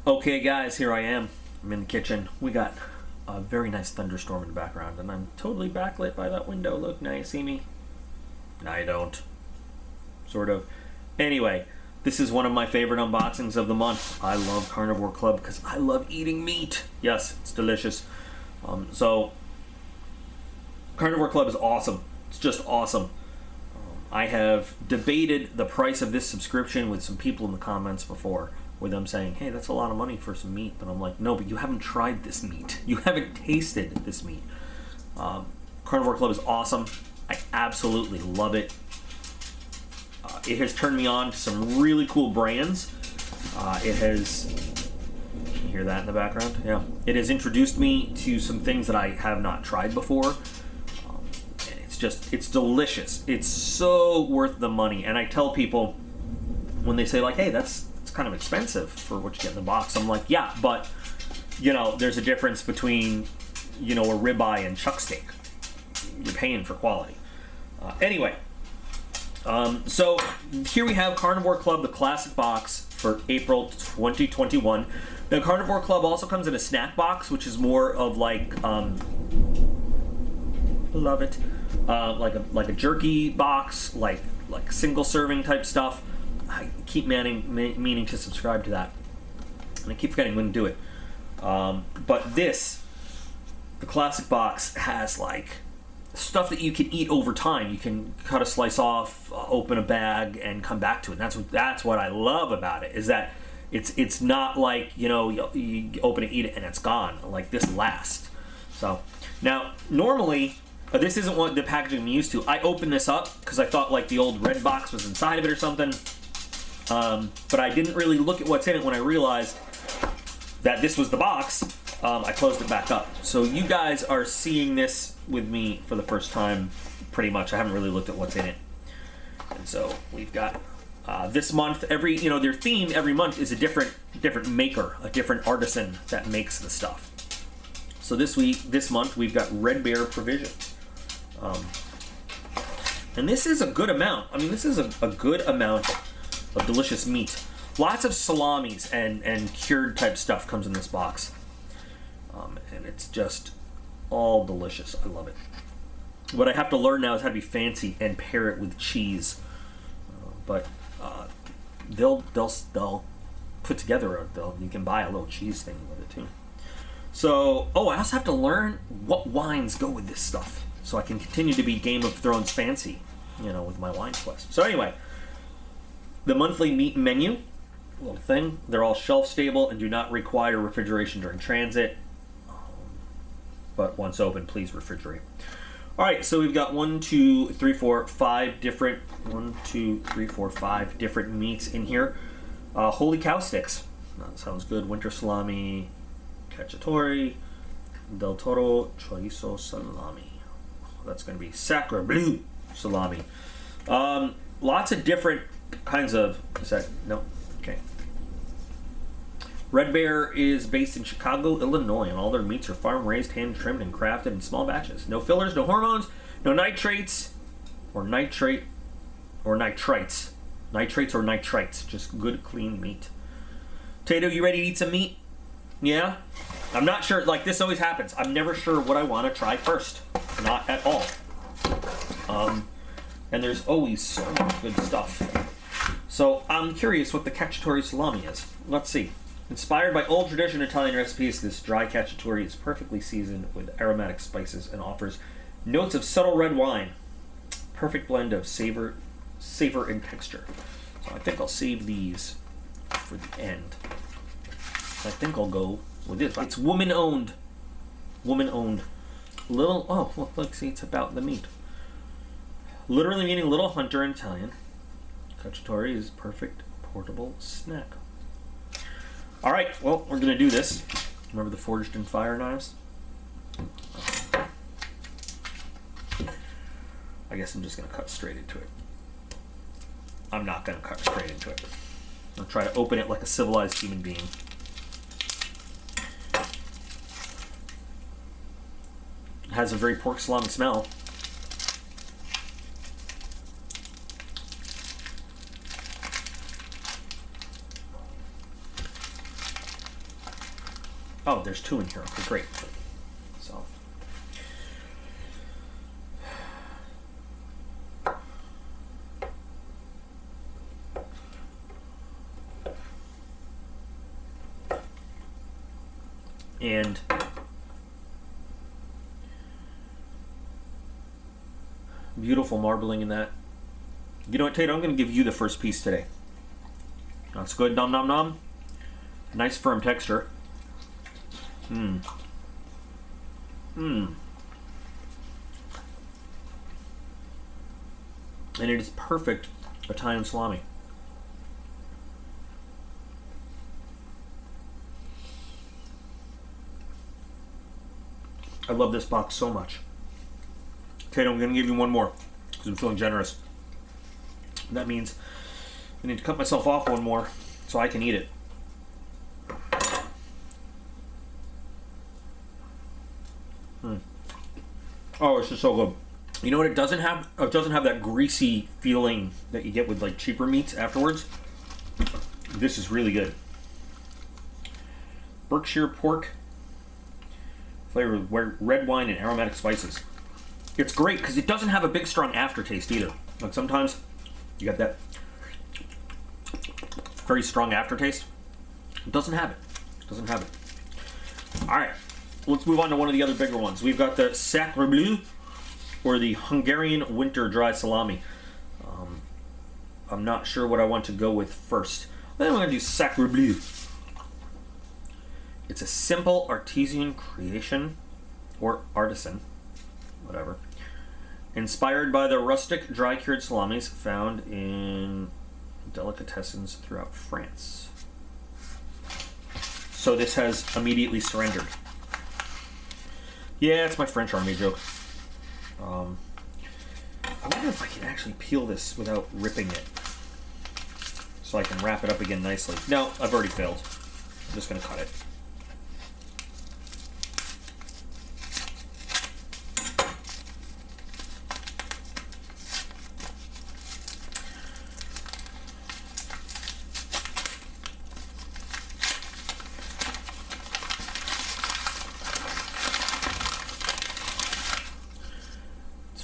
Okay guys, here I am. I'm in the kitchen. We got a very nice thunderstorm in the background and I'm totally backlit by that window. Look, now you see me? Now you don't. Sort of. Anyway, this is one of my favorite unboxings of the month. I love Carnivore Club because I love eating meat. Yes, it's delicious. So, Carnivore Club is awesome. It's just awesome. I have debated the price of this subscription with some people in the comments before, with them saying, hey, that's a lot of money for some meat. But I'm like, no, but you haven't tried this meat. You haven't tasted this meat. Carnivore Club is awesome. I absolutely love it. It has turned me on to some really cool brands. It has, you hear that in the background? Yeah. It has introduced me to some things that I have not tried before. It's delicious. It's so worth the money. And I tell people when they say like, hey, it's kind of expensive for what you get in the box. I'm like, yeah, but you know, there's a difference between, you know, a ribeye and chuck steak. You're paying for quality. Anyway, so here we have Carnivore Club, the classic box for April 2021. Now, Carnivore Club also comes in a snack box, which is more of like, love it, like a jerky box, like single serving type stuff. I keep meaning to subscribe to that, and I keep forgetting when to do it. But the classic box has like stuff that you can eat over time. You can cut a slice off, open a bag, and come back to it. And that's what I love about it, is that it's not like, you know, you open it, eat it, and it's gone. Like, this lasts. So now normally this isn't what the packaging I'm used to. I opened this up because I thought like the old red box was inside of it or something. But I didn't really look at what's in it when I realized that this was the box. I closed it back up. So you guys are seeing this with me for the first time, pretty much. I haven't really looked at what's in it. And so we've got this month, their theme every month is a different maker, a different artisan that makes the stuff. So this month we've got Red Bear Provision. And this is a good amount. I mean, this is a good amount of delicious meat. Lots of salamis and cured type stuff comes in this box. And it's just all delicious. I love it. What I have to learn now is how to be fancy and pair it with cheese. But they'll put together you can buy a little cheese thing with it too. So, I also have to learn what wines go with this stuff, so I can continue to be Game of Thrones fancy, you know, with my wine quest. So anyway, the monthly meat menu, little thing. They're all shelf stable and do not require refrigeration during transit. But once open, please refrigerate. All right, so we've got 5 different meats in here. Holy cow sticks. That sounds good. Winter salami, cacciatore, del toro, chorizo salami. That's going to be sacre bleu salami. Lots of different kinds of. Is that no? Okay. Red Bear is based in Chicago, Illinois, and all their meats are farm-raised, hand-trimmed, and crafted in small batches. No fillers, no hormones, no nitrates, or nitrites. Nitrates or nitrites. Just good, clean meat. Tato, you ready to eat some meat? Yeah? I'm not sure. Like, this always happens. I'm never sure what I want to try first. Not at all. And there's always so much good stuff. So, I'm curious what the cacciatore salami is. Let's see. Inspired by old tradition Italian recipes, this dry cacciatore is perfectly seasoned with aromatic spices and offers notes of subtle red wine. Perfect blend of savor and texture. So I think I'll save these for the end. I think I'll go with this. It's woman-owned. Woman-owned. Look, see, it's about the meat. Literally meaning little hunter in Italian. Cacciatore is perfect portable snack. All right, well, we're going to do this. Remember the forged in fire knives? I guess I'm just going to cut straight into it. I'm not going to cut straight into it. I'll try to open it like a civilized human being. It has a very pork salami smell. Oh, there's 2 in here. Okay, great. So. And beautiful marbling in that. You know what, Tate? I'm going to give you the first piece today. That's good. Nom nom nom. Nice firm texture. Mmm. Mmm. And it is perfect Italian salami. I love this box so much. Tate, I'm going to give you one more because I'm feeling generous. And that means I need to cut myself off one more so I can eat it. Oh, it's just so good. You know what it doesn't have? It doesn't have that greasy feeling that you get with like cheaper meats afterwards. This is really good. Berkshire pork, flavored with red wine and aromatic spices. It's great because it doesn't have a big strong aftertaste either. Like sometimes you got that very strong aftertaste. It doesn't have it. It doesn't have it. All right. Let's move on to one of the other bigger ones. We've got the Sacre Bleu, or the Hungarian winter dry salami. I'm not sure what I want to go with first. Then we're going to do Sacre Bleu. It's a simple artisan creation, or artisan, whatever, inspired by the rustic dry-cured salamis found in delicatessens throughout France. So this has immediately surrendered. Yeah, it's my French army joke. I wonder if I can actually peel this without ripping it, so I can wrap it up again nicely. No, I've already failed. I'm just going to cut it.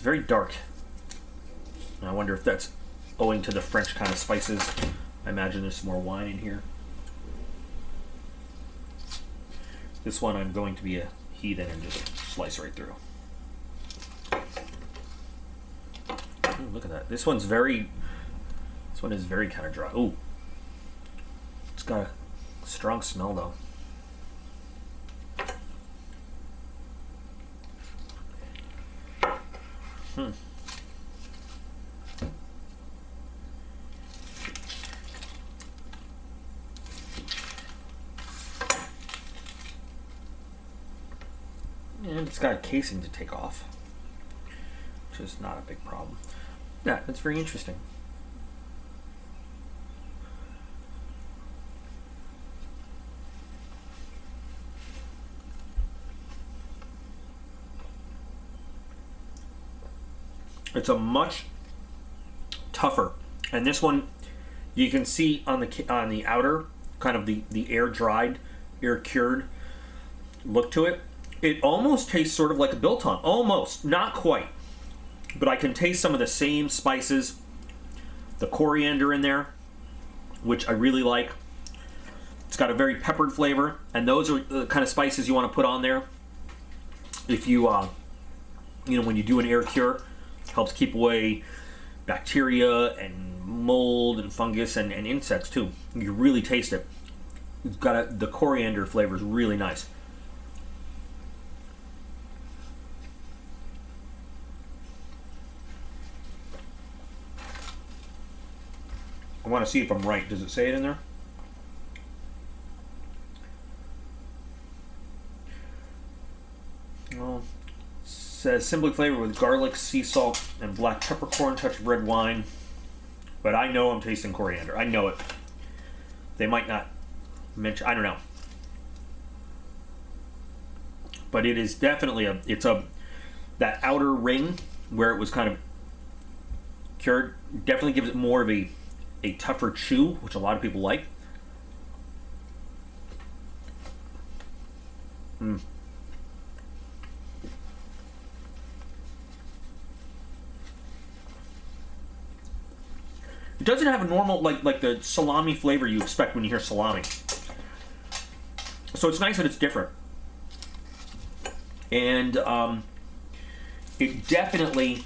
Very dark. And I wonder if that's owing to the French kind of spices. I imagine there's some more wine in here. This one I'm going to be a heathen and just slice right through. Ooh, look at that. This one is very kind of dry. Ooh. It's got a strong smell though. And it's got a casing to take off, which is not a big problem. Yeah, that's very interesting. It's a much tougher, and this one you can see on the outer, kind of the air dried, air cured look to it. It almost tastes sort of like a biltong, almost, not quite, but I can taste some of the same spices, the coriander in there, which I really like. It's got a very peppered flavor, and those are the kind of spices you want to put on there if you, when you do an air cure. Helps keep away bacteria and mold and fungus and insects too. You really taste it. It's got the coriander flavor is really nice. I want to see if I'm right. Does it say it in there? Well, says simply flavored with garlic, sea salt, and black peppercorn, touch of red wine. But I know I'm tasting coriander. I know it. They might not mention. I don't know. But it is definitely that outer ring where it was kind of cured definitely gives it more of a tougher chew, which a lot of people like. It doesn't have a normal, like the salami flavor you expect when you hear salami. So it's nice that it's different. And it definitely...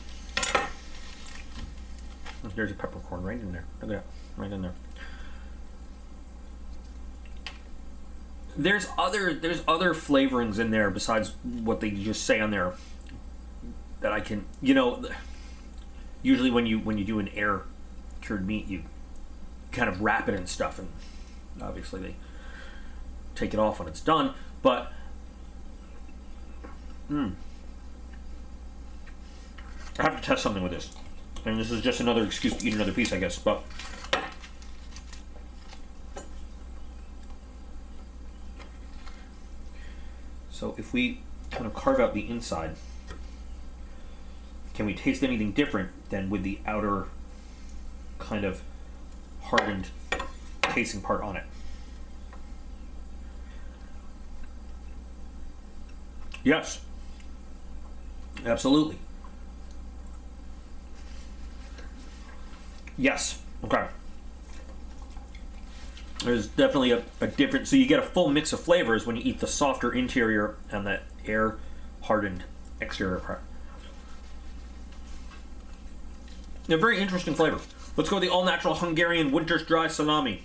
There's a peppercorn right in there. Look at that, right in there. There's other flavorings in there besides what they just say on there that I can, you know, usually when you do an air cured meat, you kind of wrap it in stuff, and obviously they take it off when it's done, but I have to test something with this, and this is just another excuse to eat another piece, I guess. But so if we kind of carve out the inside, can we taste anything different than with the outer kind of hardened casing part on it? Yes, absolutely. Yes, okay. There's definitely a difference. So you get a full mix of flavors when you eat the softer interior and that air hardened exterior part. A very interesting flavor. Let's go with the all-natural Hungarian winter's dry salami.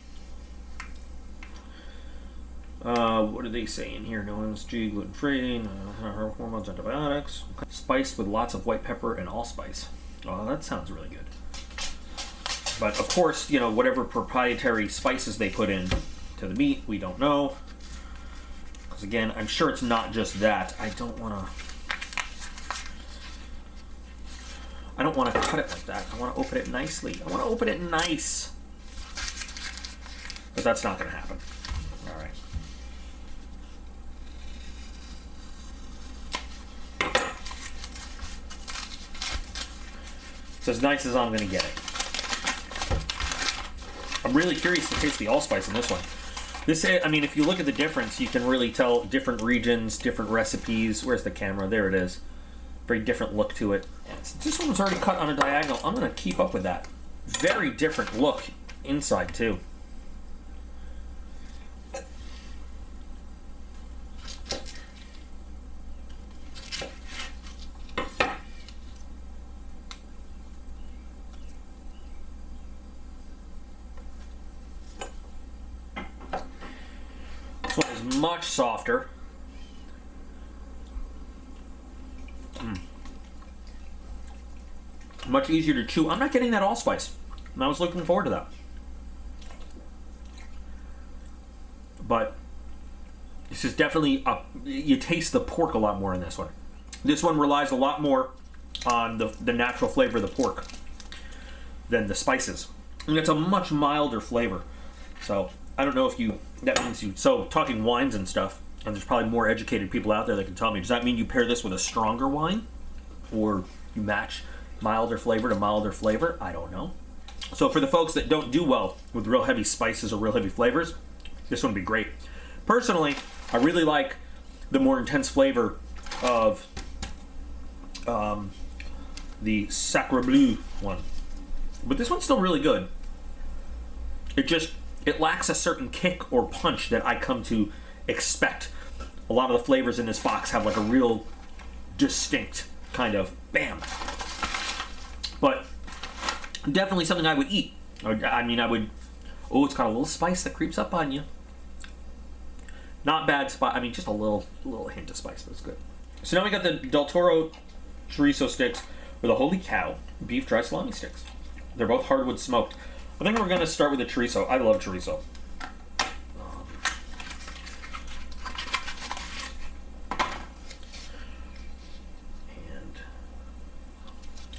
What are they saying here? No MSG, gluten-free, no hormones, antibiotics. Okay. Spiced with lots of white pepper and allspice. Oh, that sounds really good. But of course, you know, whatever proprietary spices they put in to the meat, we don't know. Because again, I'm sure it's not just that. I don't want to cut it like that. I want to open it nicely. I want to open it nice. But that's not going to happen. All right. It's as nice as I'm going to get it. I'm really curious to taste the allspice in this one. This, I mean, if you look at the difference, you can really tell different regions, different recipes. Where's the camera? There it is. Very different look to it. This one was already cut on a diagonal. I'm going to keep up with that. Very different look inside, too. This one is much softer. Much easier to chew. I'm not getting that allspice. I was looking forward to that. But this is definitely, you taste the pork a lot more in this one. This one relies a lot more on the natural flavor of the pork than the spices. And it's a much milder flavor. So I don't know if that means you, so talking wines and stuff, and there's probably more educated people out there that can tell me, does that mean you pair this with a stronger wine? Or you match milder flavor to milder flavor? I don't know. So for the folks that don't do well with real heavy spices or real heavy flavors, this one would be great. Personally, I really like the more intense flavor of the Sacre Bleu one. But this one's still really good. It lacks a certain kick or punch that I come to expect. A lot of the flavors in this box have like a real distinct kind of bam. But definitely something I would eat. I mean, I would... Oh, it's got a little spice that creeps up on you. Not bad spice. I mean, just a little hint of spice, but it's good. So now we got the Del Toro chorizo sticks or the Holy Cow beef dry salami sticks. They're both hardwood smoked. I think we're going to start with the chorizo. I love chorizo. And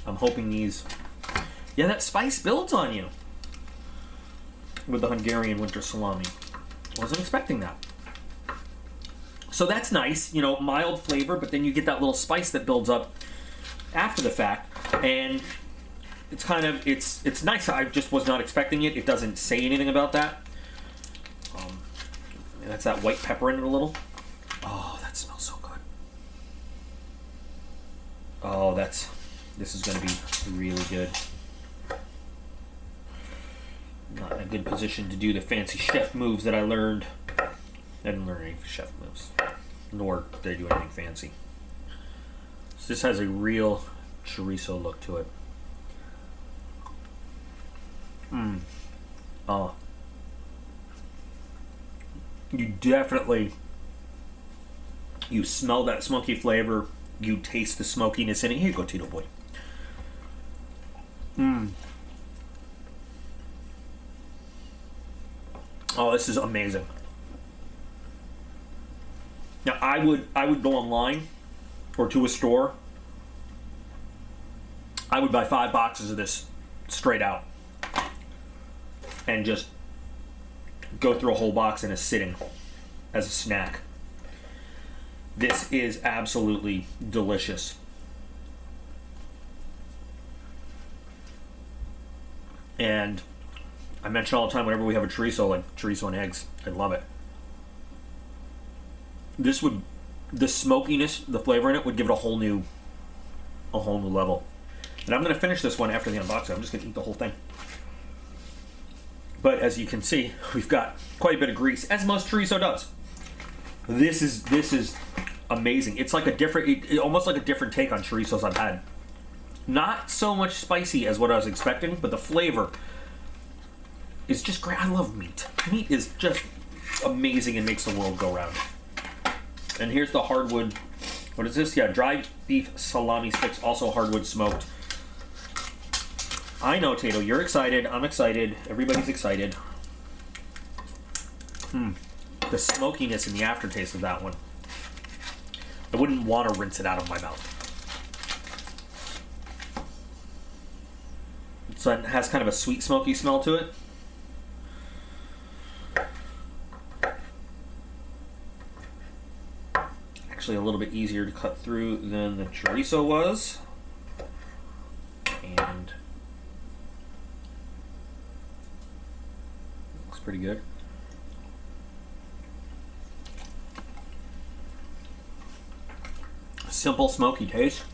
I'm hoping these... Yeah, that spice builds on you with the Hungarian winter salami. Wasn't expecting that. So that's nice, you know, mild flavor, but then you get that little spice that builds up after the fact, and it's kind of, it's nice. I just was not expecting it. It doesn't say anything about that. That's that white pepper in it a little. Oh, that smells so good. Oh, this is going to be really good. Not in a good position to do the fancy chef moves that I learned. I didn't learn any chef moves, nor did I do anything fancy. So this has a real chorizo look to it. Oh. You smell that smoky flavor. You taste the smokiness in it. Here you go, Tito boy. Oh, this is amazing. Now, I would go online or to a store. I would buy 5 boxes of this straight out and just go through a whole box in a sitting as a snack. This is absolutely delicious. And I mention all the time whenever we have a chorizo, like chorizo and eggs, I love it. The smokiness, the flavor in it would give it a whole new level. And I'm going to finish this one after the unboxing. I'm just going to eat the whole thing. But as you can see, we've got quite a bit of grease, as most chorizo does. This is amazing. It's like a different, almost like a different take on chorizos I've had. Not so much spicy as what I was expecting, but the flavor is just great. I love meat. Meat is just amazing and makes the world go round. And here's the hardwood. What is this? Yeah, dry beef salami sticks, also hardwood smoked. I know, Tato, you're excited. I'm excited. Everybody's excited. The smokiness and the aftertaste of that one. I wouldn't want to rinse it out of my mouth. So it has kind of a sweet, smoky smell to it. Actually, a little bit easier to cut through than the chorizo was. And looks pretty good. Simple, smoky taste.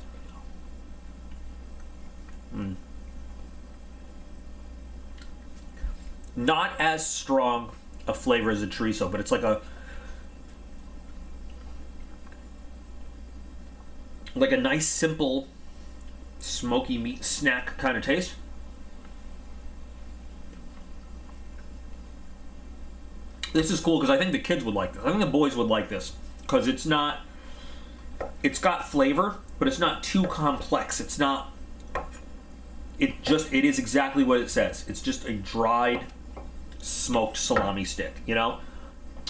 Not as strong a flavor as a chorizo, but it's like a nice, simple, smoky meat snack kind of taste. This is cool because I think the kids would like this. I think the boys would like this because it's got flavor, but it's not too complex. It is exactly what it says. It's just a dried, smoked salami stick, you know?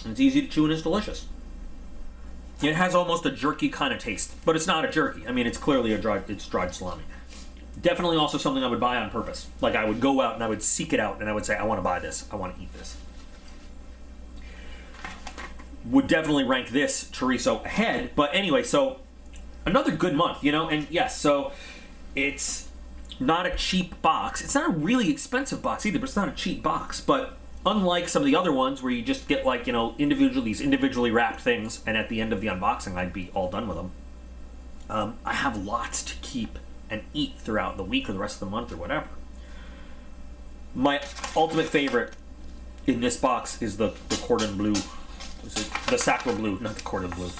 And it's easy to chew and it's delicious. It has almost a jerky kind of taste, but it's not a jerky. I mean, it's clearly it's dried salami. Definitely also something I would buy on purpose. Like, I would go out and I would seek it out and I would say, I want to buy this. I want to eat this. Would definitely rank this chorizo ahead. But anyway, so another good month, you know? And yes, so it's not a cheap box. It's not a really expensive box either, but it's not a cheap box. But unlike some of the other ones where you just get, like, you know, these individually wrapped things, and at the end of the unboxing, I'd be all done with them. I have lots to keep and eat throughout the week or the rest of the month or whatever. My ultimate favorite in this box is the cordon bleu. Is it the sacre bleu, not the cordon bleu.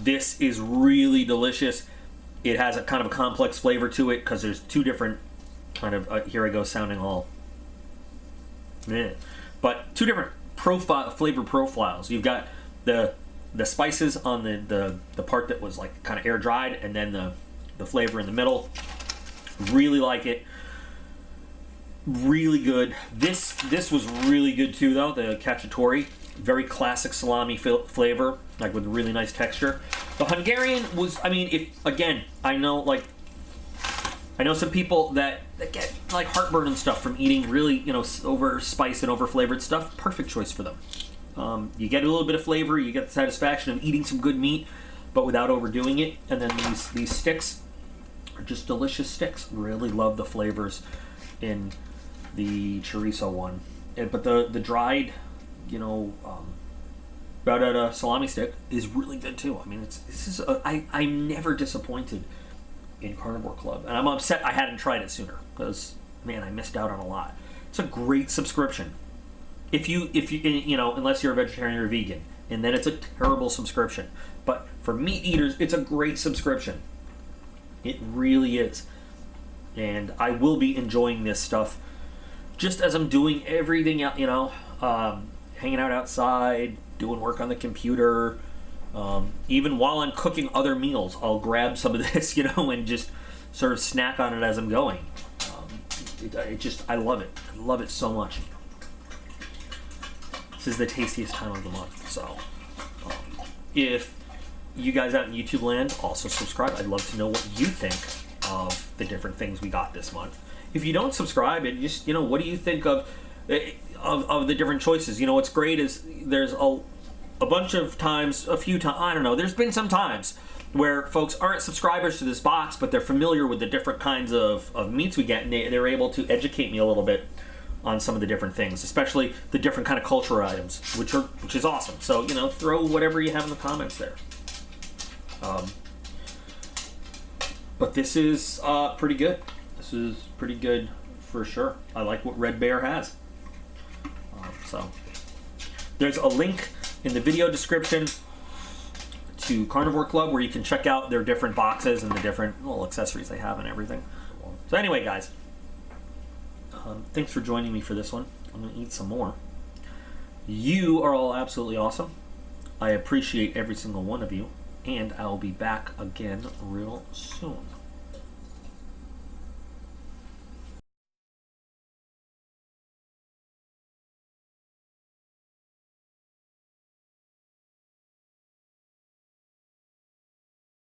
This is really delicious. It has a kind of a complex flavor to it because there's two different kind of, here I go sounding all, but two different flavor profiles. You've got the spices on the part that was like kind of air dried, and then the flavor in the middle. Really like it. Really good. This was really good too, though. The cacciatore, very classic salami flavor, like with a really nice texture. The Hungarian was, I mean, I know some people that get like heartburn and stuff from eating really, you know, over spiced and over flavored stuff. Perfect choice for them. You get a little bit of flavor, you get the satisfaction of eating some good meat, but without overdoing it. And then these sticks are just delicious sticks. Really love the flavors in the chorizo one. But the dried, you know, salami stick is really good too. I mean, I'm never disappointed in Carnivore Club, and I'm upset I hadn't tried it sooner because, man, I missed out on a lot. It's a great subscription. If you unless you're a vegetarian or a vegan, and then it's a terrible subscription. But for meat eaters, it's a great subscription. It really is. And I will be enjoying this stuff just as I'm doing everything else, hanging out outside, doing work on the computer. Even while I'm cooking other meals, I'll grab some of this, and just sort of snack on it as I'm going. I love it. I love it so much. This is the tastiest time of the month. So, if you guys out in YouTube land also subscribe, I'd love to know what you think of the different things we got this month. If you don't subscribe, and just what do you think of the different choices? What's great is there's a bunch of times, I don't know. There's been some times where folks aren't subscribers to this box, but they're familiar with the different kinds of meats we get, and they're able to educate me a little bit on some of the different things, especially the different kind of culture items, which is awesome. So throw whatever you have in the comments there. But this is pretty good. This is pretty good for sure. I like what Red Bear has. So there's a link in the video description to Carnivore Club where you can check out their different boxes and the different little accessories they have and everything. So anyway, guys, thanks for joining me for this one. I'm going to eat some more. You are all absolutely awesome. I appreciate every single one of you, and I'll be back again real soon.